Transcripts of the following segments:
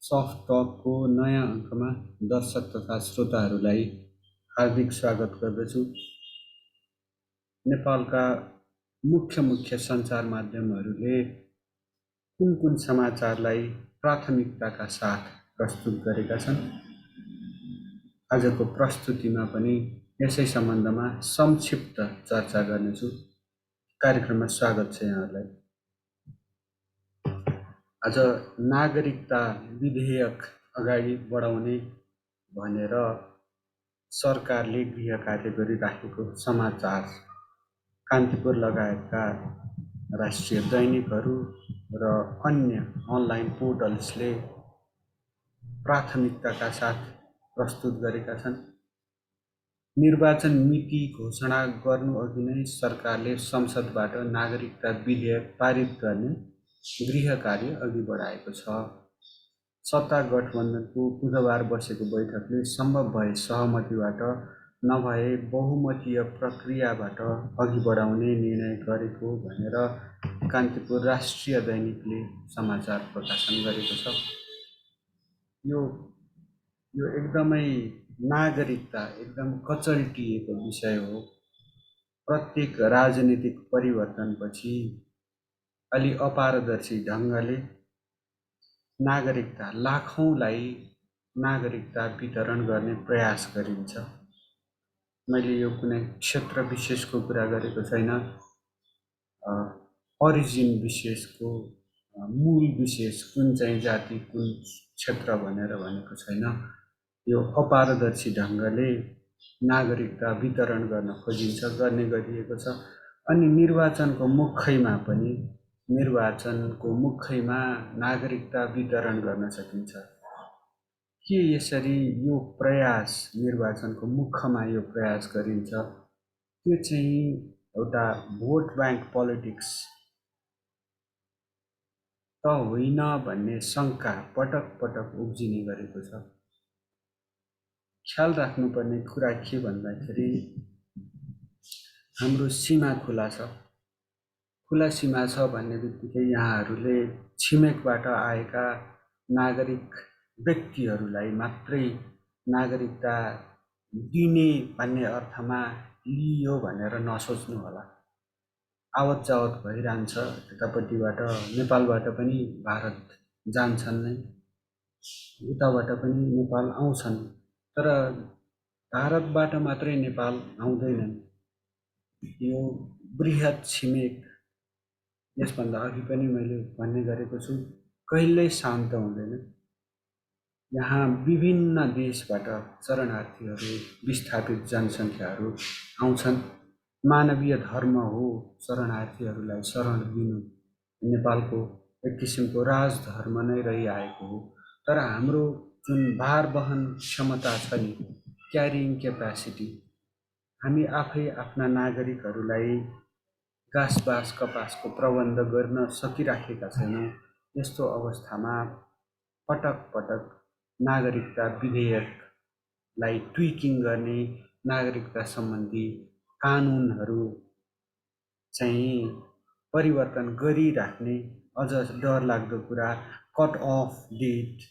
Soft टकको नयाँ अङ्कमा दर्शक तथा श्रोताहरूलाई हार्दिक स्वागत गर्दछु। नेपालका मुख्य मुख्य सञ्चार माध्यमहरूले कुन कुन समाचारलाई प्राथमिकताका साथ प्रस्तुत गरेका छन्, आजको प्रस्तुतिमा पनि यसै सम्बन्धमा संक्षिप्त चर्चा गर्नेछु। कार्यक्रममा स्वागत छ यहाँहरूलाई। आज नागरिकता विधेयक अगाडि बढाउने भनेर सरकारले गृह कार्य गरिराखेको समाचार कान्तिपुर लगायतका राष्ट्रिय दैनिकहरू र अन्य अनलाइन पोर्टल्सले प्राथमिकताका साथ प्रस्तुत गरेका छन्। निर्वाचन मिति घोषणा गर्नुअघि नै सरकारले संसदबाट नागरिकता विधेयक पारित गर्ने गृह कार्य अघि बढाएको छ। सत्ता गठबन्धनको बुधबार बसेको बैठकले सम्भव भए सहमतिबाट नभए बहुमतीय प्रक्रियाबाट अघि बढाउने निर्णय गरेको भनेर कान्तिपुर राष्ट्रिय दैनिकले समाचार प्रकाशन गरेको छ। यो एकदमै नागरिकता एकदम कचल्टिएको विषय हो। प्रत्येक राजनीतिक परिवर्तनपछि अलि अपारदर्शी ढङ्गले नागरिकता लाखौँलाई नागरिकता वितरण गर्ने प्रयास गरिन्छ। मैले यो कुनै क्षेत्र विशेषको कुरा गरेको छैन, ओरिजिन विशेषको, मूल विशेष कुन चाहिँ जाति कुन क्षेत्र भनेर भनेको छैन। यो अपारदर्शी ढङ्गले नागरिकता वितरण गर्न खोजिन्छ, गर्ने गरिएको छ। अनि निर्वाचनको मुखैमा नागरिकता वितरण गर्न सकिन्छ। के यसरी यो प्रयास निर्वाचनको मुखमा यो प्रयास गरिन्छ, त्यो चाहिँ एउटा भोट ब्याङ्क पोलिटिक्स त होइन भन्ने शङ्का पटक पटक उब्जिने गरेको छ। ख्याल राख्नुपर्ने कुरा के भन्दाखेरि हाम्रो सीमा खुला छ। खुला सीमा छ भन्ने बित्तिकै यहाँहरूले छिमेकबाट आएका नागरिक व्यक्तिहरूलाई मात्रै नागरिकता दिने भन्ने अर्थमा लियो भनेर नसोच्नु होला। आवत जावत भइरहन्छ, यतापट्टिबाट नेपालबाट पनि भारत जान्छन् नै, उताबाट पनि नेपाल आउँछन्, तर भारतबाट मात्रै नेपाल आउँदैनन्। यो बृहत छिमेक, यसभन्दा अघि पनि मैले भन्ने गरेको छु, कहिल्यै शान्त हुँदैन। यहाँ विभिन्न देशबाट शरणार्थीहरू, विस्थापित जनसङ्ख्याहरू आउँछन्। मानवीय धर्म हो शरणार्थीहरूलाई शरण दिनु, नेपालको एक किसिमको राजधर्म नै रहिआएको हो। तर हाम्रो जुन भार वहन क्षमता छ नि, क्यारिङ क्यापेसिटी, हामी आफै आफ्ना नागरिकहरूलाई घाँसबास कपासको प्रबन्ध गर्न सकिराखेका छैनौँ। यस्तो अवस्थामा पटक पटक नागरिकता विधेयकलाई ट्विकिङ गर्ने, नागरिकता सम्बन्धी कानुनहरू चाहिँ परिवर्तन गरिराख्ने, अझ डरलाग्दो कुरा कट अफ डेट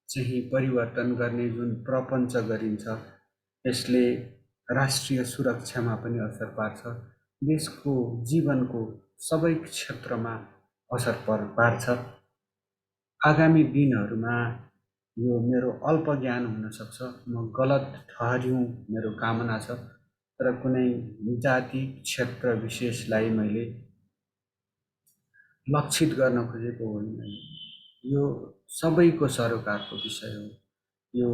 चाहिँ परिवर्तन गर्ने जुन प्रपञ्च गरिन्छ, यसले राष्ट्रिय सुरक्षामा पनि असर पार्छ, देशको जीवनको सबै क्षेत्रमा असर पार्छ। आगामी दिनहरूमा यो मेरो अल्प ज्ञान हुनसक्छ, म गलत ठहर्युँ मेरो कामना छ, तर कुनै जाति क्षेत्र विशेषलाई मैले लक्षित गर्न खोजेको होइन। यो सबैको सरोकारको विषय हो। यो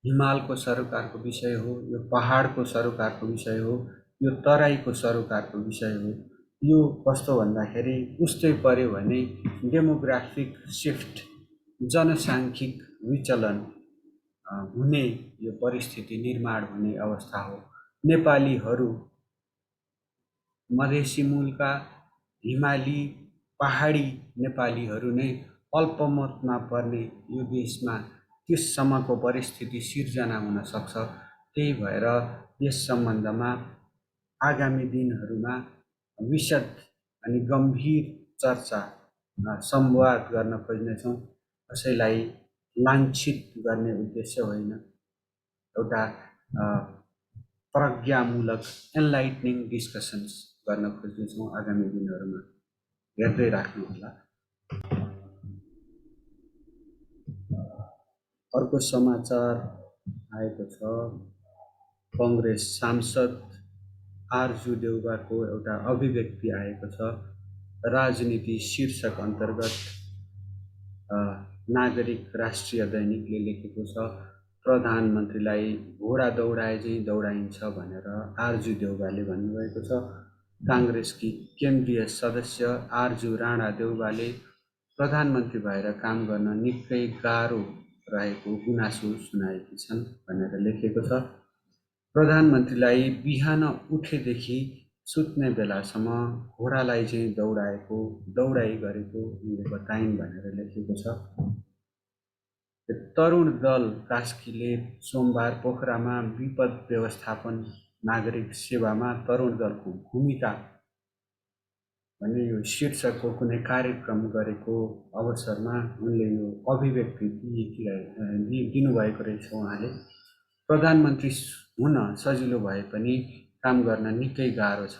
हिमालको सरोकारको विषय हो, यो पहाडको सरोकारको विषय हो, यो तराईको सरोकारको विषय हो। यो कस्तो भन्दाखेरि उस्तै पर्यो भने डेमोग्राफिक शिफ्ट, जनसाङ्ख्यिक विचलन हुने यो परिस्थिति निर्माण हुने अवस्था हो। नेपालीहरू मधेसी मूलका, हिमाली, पहाडी नेपालीहरू नै अल्पमतमा पर्ने यो देशमा त्यससम्मको परिस्थिति सिर्जना हुन सक्छ। त्यही भएर यस सम्बन्धमा आगामी दिनहरूमा विशद अनि गम्भीर चर्चा, संवाद गर्न खोज्नेछौँ। कसैलाई लाञ्छित गर्ने उद्देश्य होइन, एउटा प्रज्ञामूलक एनलाइटनिङ डिस्कसन्स गर्न खोज्नेछौँ। आगामी दिनहरूमा हेर्दै राख्नुहोला। अर्को समाचार आएको छ, कङ्ग्रेस सांसद आरजु देउवाको एउटा अभिव्यक्ति आएको छ। राजनीति शीर्षक अन्तर्गत नागरिक राष्ट्रिय दैनिकले लेखेको छ, प्रधानमन्त्रीलाई घोडा दौडाए चाहिँ दौडाइन्छ भनेर आरजु देउवाले भन्नुभएको छ। काङ्ग्रेसकी केन्द्रीय सदस्य आरजु राणा देउवाले प्रधानमन्त्री भएर काम गर्न निकै गाह्रो रहेको गुनासो सुनाएकी छन् भनेर लेखेको छ। प्रधानमन्त्रीलाई बिहान उठेदेखि सुत्ने बेलासम्म घोडालाई चाहिँ दौडाइ गरेको उनले बताइन् भनेर लेखेको छ। तरुण दल कास्कीले सोमबार पोखरामा विपद व्यवस्थापन नागरिक सेवामा तरुण दलको भूमिका भन्ने यो शीर्षकको कुनै कार्यक्रम गरेको अवसरमा उनले यो अभिव्यक्ति दिनुभएको रहेछ। उहाँले प्रधानमन्त्री हुन सजिलो भए पनि काम गर्न निकै गाह्रो छ।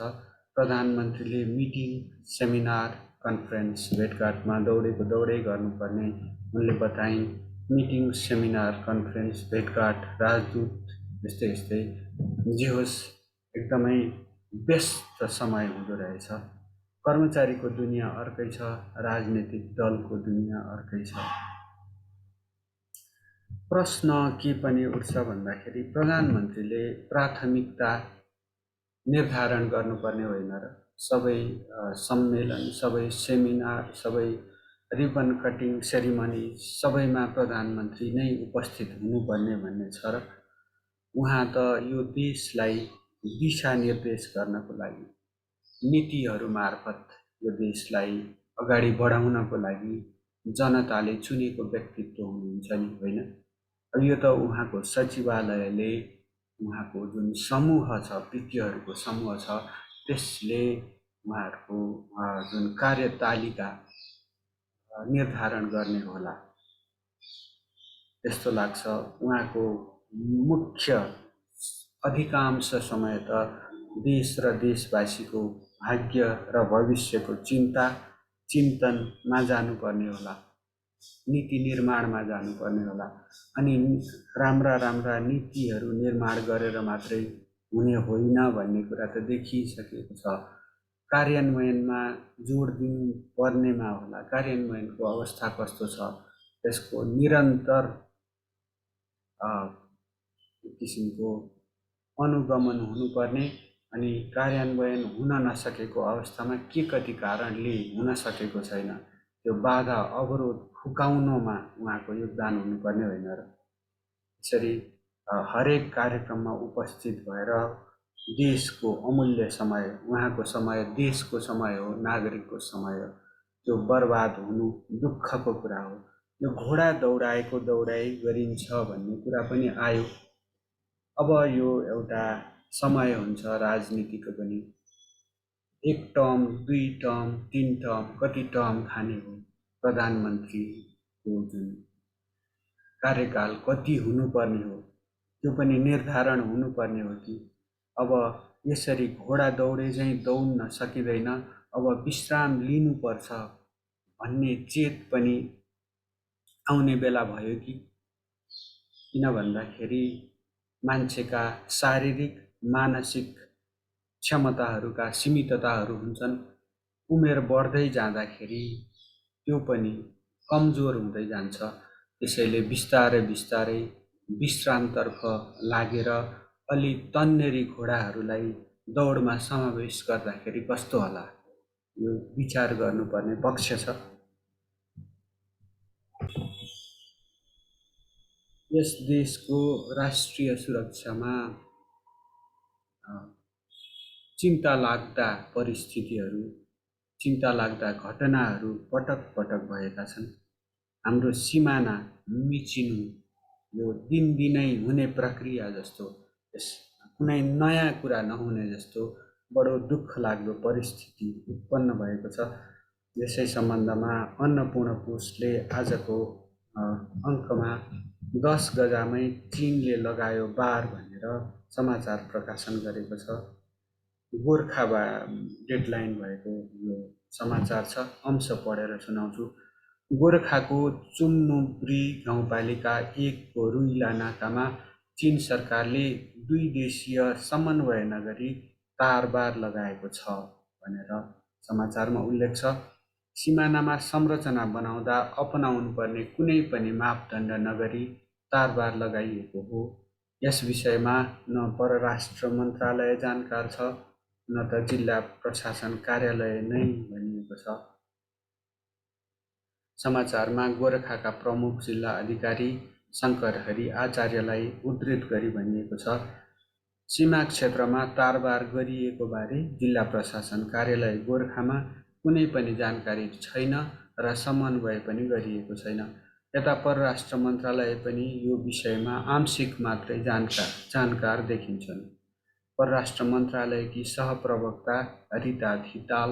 प्रधानमन्त्रीले मिटिङ, सेमिनार, कन्फरेन्स, भेटघाटमा दौडै गर्नुपर्ने उनले बताइन्। मिटिङ, सेमिनार, कन्फरेन्स, भेटघाट, राजदूत यस्तै जे होस् एकदमै व्यस्त समय हुँदो रहेछ। कर्मचारीको दुनियाँ अर्कै छ, राजनीतिक दलको दुनियाँ अर्कै छ। प्रश्न के पनि उठ्छ भन्दाखेरि प्रधानमन्त्रीले प्राथमिकता निर्धारण गर्नुपर्ने होइन र? सबै सम्मेलन, सबै सेमिनार, सबै रिबन कटिङ सेरिमनी सबैमा प्रधानमन्त्री नै उपस्थित हुनुपर्ने भन्ने छ र? उहाँ त यो देशलाई दिशानिर्देश गर्नको लागि, नीतिहरू मार्फत यो देशलाई अगाडि बढाउनको लागि जनताले चुनेको व्यक्तित्व हुनुहुन्छ नि, होइन? अब यो त उहाँको सचिवालयले, उहाँको जुन समूह छ, विज्ञहरूको समूह छ, त्यसले उहाँहरूको जुन कार्यतालिका निर्धारण गर्ने होला त्यस्तो लाग्छ। उहाँको मुख्य अधिकांश समय त देश र देशवासीको भाग्य र भविष्यको चिन्तनमा जानुपर्ने होला, नीति निर्माणमा जानुपर्ने होला। अनि राम्रा नीतिहरू निर्माण गरेर मात्रै हुने होइन भन्ने कुरा त देखिसकेको छ। कार्यान्वयनमा जोड दिनु पर्नेमा होला। कार्यान्वयनको अवस्था कस्तो छ, त्यसको निरन्तर किसिमको अनुगमन हुनुपर्ने, अनि कार्यान्वयन हुन नसकेको अवस्थामा के कति कारणले हुन सकेको छैन त्यो बाधा अवरोध फुकाउनमा उहाँको योगदान हुनुपर्ने होइन र? यसरी हरेक कार्यक्रममा उपस्थित भएर देशको अमूल्य समय, उहाँको समय देशको समय हो, नागरिकको समय हो, त्यो बर्बाद हुनु दुःखको कुरा हो। यो घोडा दौडाएको दौडाइ गरिन्छ भन्ने कुरा पनि आयो। अब यो एउटा समय हुन्छ राजनीतिको पनि, 1 टर्म, 2 टर्म, 3 टर्म, कति टर्म खाने हो, प्रधानमन्त्रीको जुन कार्यकाल कति हुनुपर्ने हो त्यो पनि निर्धारण हुनुपर्ने हो कि अब यसरी घोडा दौडे चाहिँ दौड्न सकिँदैन, अब विश्राम लिनुपर्छ भन्ने चेत पनि आउने बेला भयो कि? किन भन्दाखेरि मान्छेका शारीरिक, मानसिक क्षमताहरूका सीमितताहरू हुन्छन्। उमेर बढ्दै जाँदाखेरि त्यो पनि कमजोर हुँदै जान्छ। त्यसैले बिस्तारै विश्रामतर्फ लागेर अलि तन्नेरी घोडाहरूलाई दौडमा समावेश गर्दाखेरि कस्तो होला, यो विचार गर्नुपर्ने पक्ष छ। यस देशको राष्ट्रिय सुरक्षामा चिन्ता लाग्दा परिस्थितिहरू, चिन्ता लाग्दा घटनाहरू पटक पटक भएका छन्। हाम्रो सिमाना मिचिनु यो दिनदिनै हुने प्रक्रिया जस्तो, कुनै नयाँ कुरा नहुने जस्तो बडो दुःख लाग्दो परिस्थिति उत्पन्न भएको छ। यसै सम्बन्धमा अन्नपूर्ण कोषले आजको अङ्कमा 10 गजामै चीनले लगायो बार भनेर समाचार प्रकाशन गरेको छ। गोर्खा डेडलाइन भएको यो समाचार छ, अंश पढेर सुनाउँछु। गोर्खाको चुम्नुब्री गाउँपालिका 1 को रुइला नाकामा चीन सरकारले 2 देशीय समन्वय नगरी तारबार लगाएको छ भनेर समाचारमा उल्लेख छ। सिमानामा संरचना बनाउँदा अपनाउनुपर्ने कुनै पनि मापदण्ड नगरी तारबार लगाइएको हो। यस विषयमा न परराष्ट्र मन्त्रालय जानकार छ न त जिल्ला प्रशासन कार्यालय नै भनिएको छ। समाचारमा गोरखाका प्रमुख जिल्ला अधिकारी शङ्करहरि आचार्यलाई उद्धृत गरी भनिएको छ, सीमा क्षेत्रमा तारबार गरिएको बारे जिल्ला प्रशासन कार्यालय गोरखामा कुनै पनि जानकारी छैन र समन्वय पनि गरिएको छैन। यता परराष्ट्र मन्त्रालय पनि यो विषयमा आंशिक मात्रै जानकार देखिन्छन्। परराष्ट्र मन्त्रालयकी सहप्रवक्ता रिता धिताल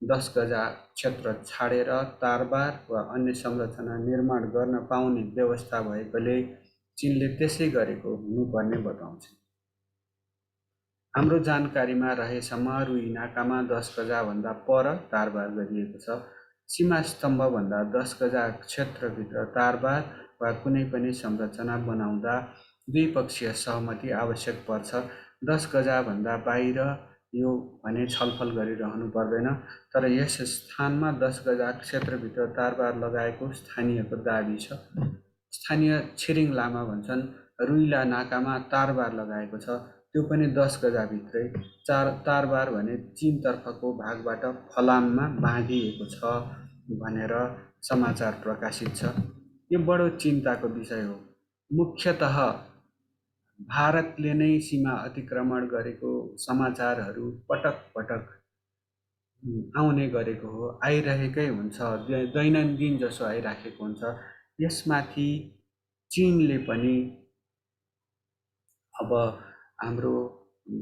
10 गजा क्षेत्र छाडेर तारबार वा अन्य संरचना निर्माण गर्न पाउने व्यवस्था भएकोले चीनले त्यसै गरेको हुनुपर्ने बताउँछन्। हाम्रो जानकारीमा रहेसम्म रुई नाकामा 10 गजाभन्दा पर तारबार गरिएको छ। सीमा स्तम्भभन्दा 10 गजा क्षेत्रभित्र तारबार वा कुनै पनि संरचना बनाउँदा द्विपक्षीय सहमति आवश्यक पर्छ। 10 गजाभन्दा बाहिर यो भने छलफल गरिरहनु पर्दैन। तर यस स्थानमा 10 गजा क्षेत्रभित्र तारबार लगाएको स्थानीयको दाबी छ। स्थानीय छिरिङ लामा भन्छन्, रुइला नाकामा तारबार लगाएको छ, त्यो पनि 10 गजाभित्रै। तारबार भने चीनतर्फको भागबाट फलाममा बाँधिएको छ भनेर समाचार प्रकाशित छ। यो बडो चिन्ताको विषय हो। मुख्यतः भारतले नै सीमा अतिक्रमण गरेको समाचारहरू पटक पटक आउने गरेको हो, आइरहेकै हुन्छ, दैनन्दिन जसो आइराखेको हुन्छ। यसमाथि चीनले पनि अब हाम्रो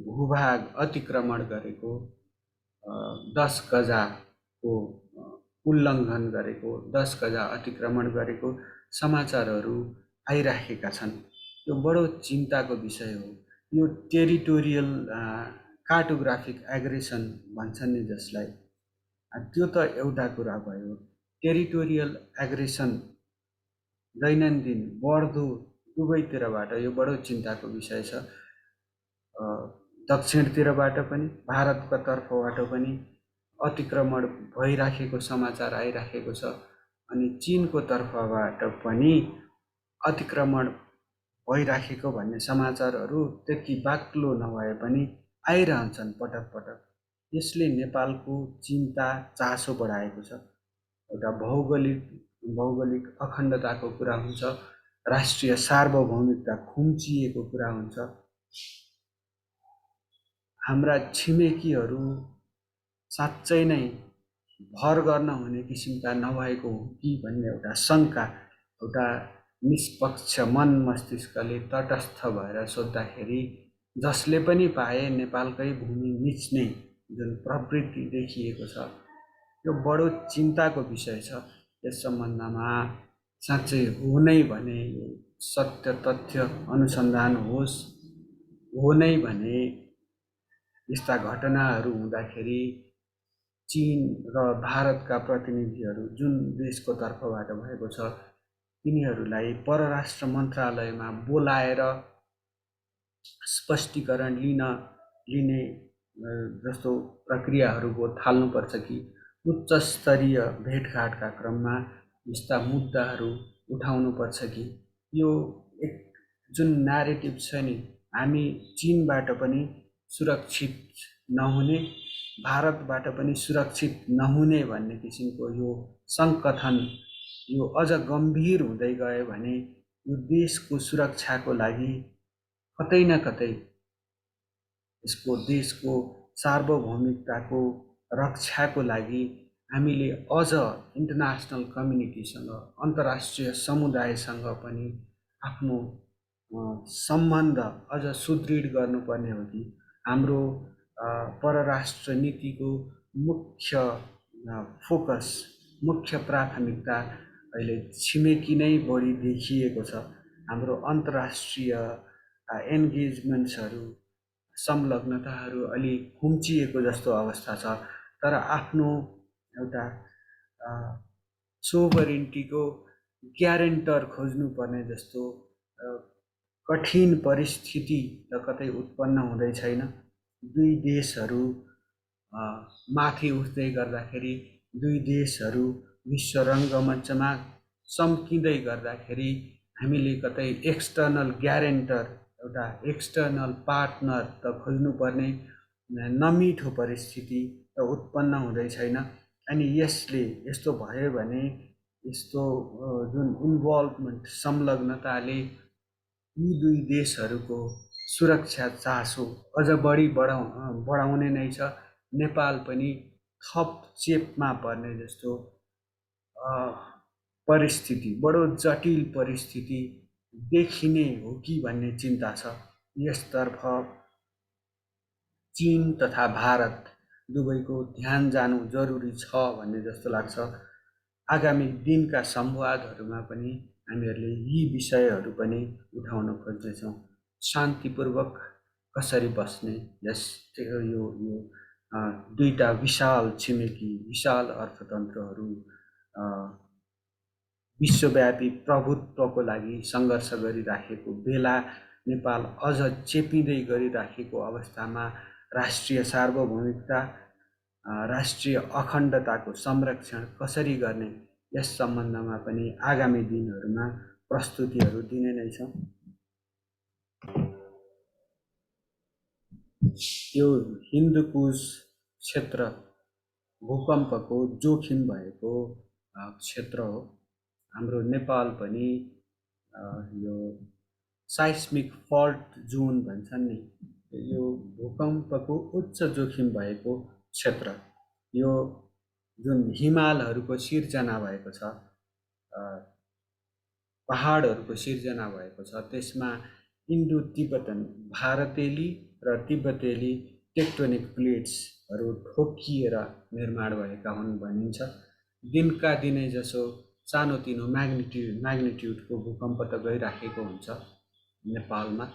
भूभाग अतिक्रमण गरेको, 10 गजाको उल्लङ्घन गरेको, 10 गजा अतिक्रमण गरेको समाचारहरू आइराखेका छन्। यो बडो चिन्ताको विषय हो। यो टेरिटोरियल कार्टोग्राफिक एग्रेसन भन्छन् नि जसलाई, त्यो त एउटा कुरा भयो। टेरिटोरियल एग्रेसन दैनन्दिन बढ्दो दुवैतिरबाट यो बडो चिन्ताको विषय छ। दक्षिणतिरबाट पनि भारतको तर्फबाट पनि अतिक्रमण भइराखेको समाचार आइराखेको छ, अनि चीनको तर्फबाट पनि अतिक्रमण भइराखेको भन्ने समाचारहरू त्यति बाक्लो नभए पनि आइरहन्छन् पटक पटक। यसले नेपालको चिन्ता चासो बढाएको छ। एउटा भौगोलिक अखण्डताको कुरा हुन्छ, राष्ट्रिय सार्वभौमिकता खुम्चिएको कुरा हुन्छ। हाम्रा छिमेकीहरू साँच्चै नै भर गर्न हुने किसिमका नभएको हो कि भन्ने एउटा शङ्का, एउटा निष्पक्ष मन मस्तिष्कले तटस्थ भएर सोद्धाखेरि जसले पनि पाए नेपालकै भूमि मिच्ने जुन प्रवृत्ति देखिएको छ, यो बडो चिन्ताको विषय छ। यस सम्बन्धमा साँच्चै हो नै भने सत्य तथ्य अनुसन्धान होस्, हो नै भने यस्ता घटनाहरू हुँदाखेरि चीन र भारतका प्रतिनिधिहरू जुन देशको तर्फबाट भएको छ, तिनीहरूलाई परराष्ट्र मन्त्रालयमा बोलाएर स्पष्टीकरण लिने जस्तो प्रक्रियाहरू थाल्नुपर्छ कि उच्च स्तरीय भेटघाटका क्रममा यस्ता मुद्दाहरू उठाउनुपर्छ कि यो एक जुन न्यारेटिभ छ नि, हामी चीनबाट पनि सुरक्षित नहुने, भारतबाट पनि सुरक्षित नहुने भन्ने किसिमको यो सङ्कथन यो अझ गम्भीर हुँदै गयो भने यो देशको सुरक्षाको लागि कतै न कतै यसको देशको सार्वभौमिकताको रक्षाको लागि हामीले अझ इन्टरनेसनल कम्युनिटीसँग, अन्तर्राष्ट्रिय समुदायसँग पनि आफ्नो सम्बन्ध अझ सुदृढ गर्नुपर्ने हो कि हाम्रो परराष्ट्र नीतिको मुख्य फोकस, मुख्य प्राथमिकता अहिले छिमेकी नै बढी देखिएको छ। हाम्रो अन्तर्राष्ट्रिय एन्गेजमेन्ट्सहरू, संलग्नताहरू अलि खुम्चिएको जस्तो अवस्था छ। तर आफ्नो एउटा सोभरिन्टीको ग्यारेन्टर खोज्नुपर्ने जस्तो कठिन परिस्थिति त कतै उत्पन्न हुँदै छैन। दुई देशहरू माथि उठ्दै गर्दाखेरि, दुई देशहरू विश्व रङ्गमञ्चमा चम्किँदै गर्दाखेरि हामीले कतै एक्सटर्नल ग्यारेन्टर, एउटा एक्सटर्नल पार्टनर त खोज्नुपर्ने नमिठो परिस्थिति त उत्पन्न हुँदै छैन। अनि यसले यस्तो भयो भने यस्तो जुन इन्भल्भमेन्ट, संलग्नताले यी दुई देशहरूको सुरक्षा चासो अझ बढी बढाउने नै छ। नेपाल पनि थप चेपमा पर्ने जस्तो परिस्थिति, बडो जटिल परिस्थिति देखिने हो कि भन्ने चिन्ता छ। यसतर्फ चीन तथा भारत दुवैको ध्यान जानु जरुरी छ भन्ने जस्तो लाग्छ। आगामी दिनका संवादहरूमा पनि हामीहरूले यी विषयहरू पनि उठाउन खोज्नेछौँ। शान्तिपूर्वक कसरी बस्ने, यो दुईटा विशाल छिमेकी, विशाल अर्थतन्त्रहरू विश्वव्यापी प्रभुत्वको लागि सङ्घर्ष गरिराखेको बेला नेपाल अझ चेपिँदै गरिराखेको अवस्थामा राष्ट्रिय सार्वभौमिकता, राष्ट्रिय अखण्डताको संरक्षण कसरी गर्ने, यस सम्बन्धमा पनि आगामी दिनहरूमा प्रस्तुतिहरू दिने नै छौँ। यो हिन्दुकुश क्षेत्र भूकम्पको जोखिम भएको क्षेत्र हो। हाम्रो नेपाल पनि यो साइस्मिक फल्ट जोन भन्छन् नि, यो भूकम्पको उच्च जोखिम भएको क्षेत्र। यो जुन हिमालहरूको सिर्जना भएको छ, पहाडहरूको सिर्जना भएको छ, त्यसमा इन्डो तिब्बतन, भारतेली र तिब्बतेली टेक्टोनिक प्लेट्सहरू ठोकिएर निर्माण भएका हुन् भनिन्छ। दिनका दिनै जसो सानोतिनो म्याग्निट्युडको भूकम्प त गइराखेको हुन्छ नेपालमा।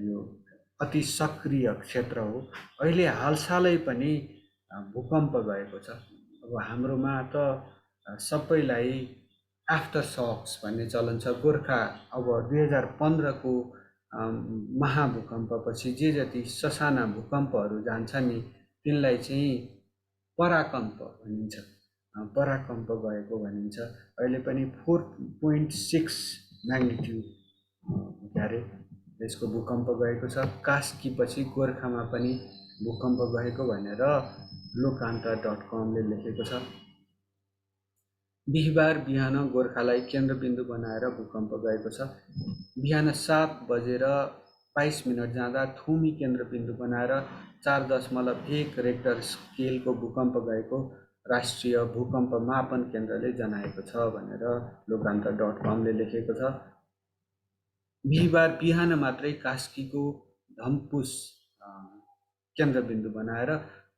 यो अति सक्रिय क्षेत्र हो। अहिले हालसालै पनि भूकम्प गएको छ। अब हाम्रोमा त सबैलाई आफ्टर सक्स भन्ने चलन छ। गोर्खा अब 2015 को महाभूकम्पपछि जे जति ससाना भूकम्पहरू जान्छन् नि, तिनलाई चाहिँ पराकम्प भनिन्छ, पराकम्प गएको भनिन्छ। अहिले पनि 4.6 म्याग्निट्युड क्यारे यसको भूकम्प गएको छ। कास्कीपछि गोर्खामा पनि भूकम्प गएको भनेर लोकान्तर.com ले लेखेको छ। बिहिबार बिहान गोर्खालाई केन्द्रबिन्दु बनाएर भूकम्प गएको छ। बिहान 7:22 जाँदा थुमी केन्द्रबिन्दु बनाएर 4.1 रेक्टर स्केलको भूकम्प गएको राष्ट्रिय भूकम्प मापन केन्द्रले जनाएको छ भनेर लोकान्तर.com ले लेखेको छ। बिहिबार बिहान मात्रै कास्कीको धम्पुस केन्द्रबिन्दु बनाएर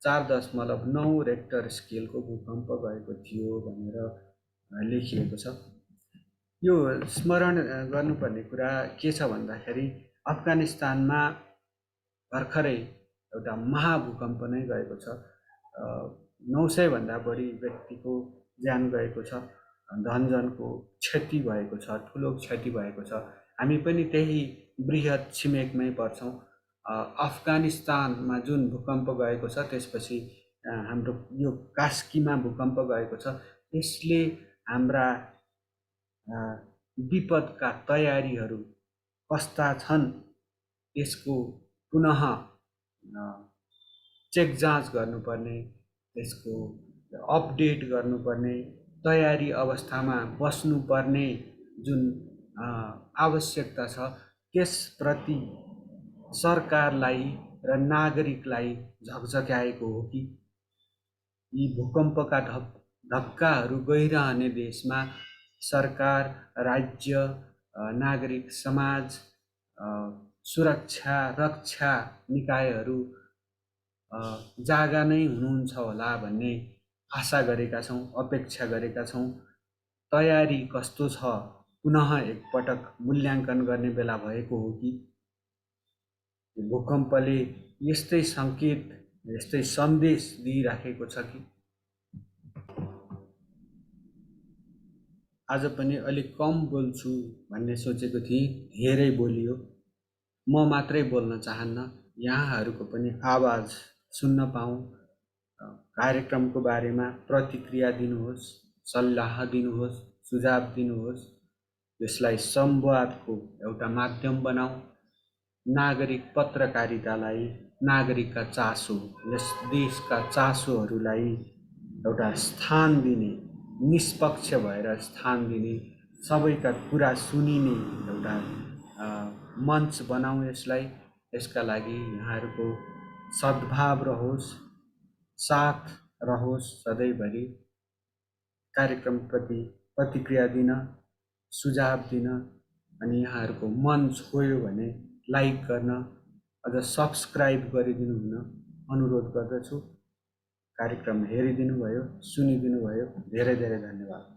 4.9 रेक्टर स्केलको भूकम्प गएको थियो भनेर लेखिएको छ। यो स्मरण गर्नुपर्ने कुरा के छ भन्दाखेरि अफगानिस्तानमा भर्खरै एउटा महाभूकम्प नै गएको छ। 900 भन्दा बढी व्यक्तिको ज्यान गएको छ, धनजनको क्षति भएको छ, ठुलो क्षति भएको छ। हामी पनि त्यही बृहत छिमेकमै पर्छौँ। अफगानिस्तानमा जुन भूकम्प गएको छ त्यसपछि हाम्रो यो कास्कीमा भूकम्प गएको छ। यसले हाम्रा विपदका तयारीहरू कस्ता छन् त्यसको पुनः चेक जाँच गर्नुपर्ने, त्यसको अपडेट गर्नुपर्ने, तयारी अवस्थामा बस्नुपर्ने जुन आवश्यकता छ त्यसप्रति सरकारलाई र नागरिकलाई झकझक्याएको हो कि यी भूकम्पका धक्काहरू गइरहने देशमा सरकार, राज्य, नागरिक समाज, सुरक्षा रक्षा निकायहरू जागा नै हुनुहुन्छ होला भन्ने आशा गरेका छौँ, अपेक्षा गरेका छौँ। तयारी कस्तो छ पुनः एकपटक मूल्याङ्कन गर्ने बेला भएको हो कि भूकम्पले यस्तै सङ्केत यस्तै सन्देश दिइराखेको छ कि आज पनि अलिक कम बोल्छु भन्ने सोचेको थिएँ, धेरै बोलियो। म मात्रै बोल्न चाहन्न, यहाँहरूको पनि आवाज सुन्न पाऊँ। कार्यक्रमको बारेमा प्रतिक्रिया दिनुहोस्, सल्लाह दिनुहोस्, सुझाव दिनुहोस्। यसलाई संवादको एउटा माध्यम बनाऊ। नागरिक पत्रकारितालाई नागरिकका चासो, यस देशका चासोहरूलाई एउटा स्थान दिने, निष्पक्ष भएर स्थान दिने, सबैका कुरा सुनिने एउटा मञ्च बनाऊ यसलाई। यसका लागि यहाँहरूको सद्भाव रहोस्, साथ रहोस् सधैँभरि। कार्यक्रमप्रति प्रतिक्रिया दिन, सुझाव दिन अनि यहाँहरूको मन छोयो भने लाइक गर्न, अझ सब्सक्राइब गरिदिनु हुन अनुरोध गर्दछु। कार्यक्रम हेरिदिनु भयो, सुनिदिनु भयो, धेरै धेरै धन्यवाद।